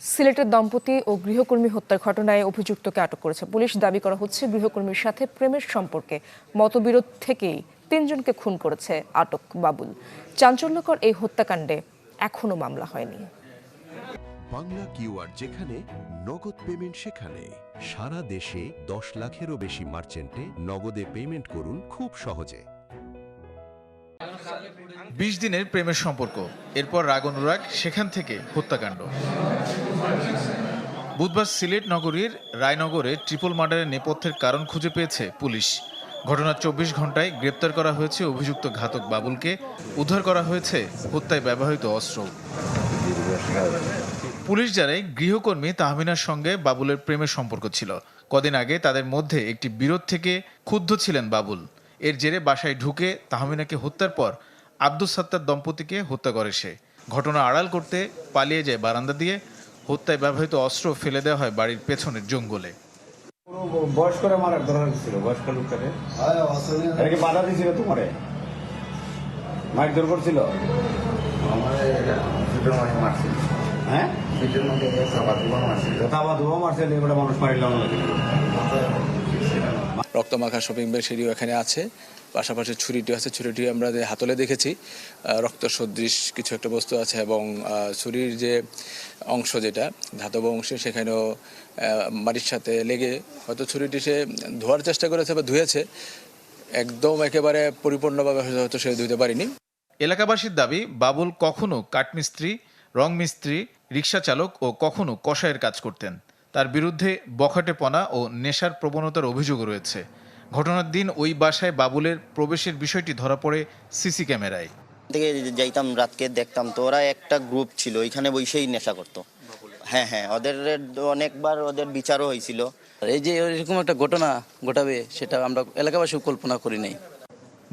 সিলেটের দম্পতি ও গৃহকর্মী হত্যার ঘটনায় অভিযুক্তকে আটক করেছে পুলিশ। দাবি করা হচ্ছে গৃহকর্মীর সাথে প্রেমের সম্পর্কে মতবিরোধ থেকেই ৩ জনকে খুন করেছে আটক বাবুল। চাঞ্চল্যকর এই হত্যাকাণ্ডে এখনো মামলা হয়নি। বাংলা কিউআর যেখানে নগদ পেমেন্ট সেখানে সারা দেশে ১০ লাখেরও বেশি মার্চেন্টে নগদে পেমেন্ট করুন খুব সহজে। ২০ দিনের প্রেমের সম্পর্ক, এরপর রাগ অনুরাগ, সেখান থেকে হত্যাকাণ্ড। বুধবার সিলেট নগরীর রায়নগরে ট্রিপল মার্ডারের নেপথ্যের কারণ খুঁজে পেয়েছে পুলিশ। ঘটনার ২৪ ঘন্টায় গ্রেপ্তার করা হয়েছে অভিযুক্ত ঘাতক বাবুলকে। উদ্ধার করা হয়েছে হত্যায় ব্যবহৃত অস্ত্র। পুলিশ জানায় গৃহকর্মী তাহমিনার সঙ্গে বাবুলের প্রেমের সম্পর্ক ছিল। কদিন আগে তাদের মধ্যে একটি বিরোধ থেকে ক্ষুব্ধ ছিলেন বাবুল। এর জেরে বাসায় ঢুকে তাহমিনাকে হত্যার পর আব্দুস সাত্তার দম্পতিকে হত্যা করে সে। ঘটনা আড়াল করতে পালিয়ে যায় বারান্দা দিয়ে। হত্যায় ব্যবহৃত অস্ত্র ফেলে দেওয়া হয় বাড়ির পেছনের জঙ্গলে। বয়স্করা মারার দরকার ছিল, বয়স্ক লোকটাকে বাধা দিয়েছিল, তোমারে মারধর করছিল। হ্যাঁ, মানুষ মারিলাম। রক্তমাখা শপিং ব্যাগ সেটিও এখানে আছে, পাশাপাশি ছুরিটিও আছে। ছুরিটি আমরা যে হাতলে দেখেছি রক্ত সদৃশ কিছু একটা বস্তু আছে, এবং ছুরির যে অংশ, যেটা ধাতব অংশ, সেখানেও মাটির সাথে লেগে হয়তো ছুরিটি সে ধোয়ার চেষ্টা করেছে বা ধুয়েছে, একদম একেবারে পরিপূর্ণভাবে হয়তো সে ধুতে পারেনি। এলাকাবাসীর দাবি, বাবুল কখনো কাঠমিস্ত্রি, রং মিস্ত্রি, রিকশা চালক ও কখনো কসাইয়ের কাজ করতেন। তার বিরুদ্ধে বখাটেপনা ও নেশার প্রবণতার অভিযোগ রয়েছে। ঘটনার দিন ওই বাসায় বাবুলের প্রবেশের বিষয়টি ধরা পড়ে সিসি ক্যামেরায়। থেকে যাইতাম, রাতকে দেখতাম তো ওরা একটা গ্রুপ ছিল, ওইখানে বসেই নেশা করতো। হ্যাঁ, ওদের অনেকবার ওদের বিচারও হয়েছিল। এই যে এরকম একটা ঘটনা ঘটাবে, সেটা আমরা এলাকাবাসীও কল্পনা করি নাই।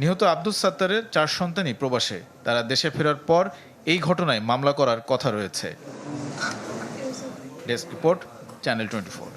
নিহত আব্দুস সাত্তারের ৪ সন্তানই প্রবাসে। তারা দেশে ফেরার পর এই ঘটনায় মামলা করার কথা রয়েছে। Desk report, channel 24।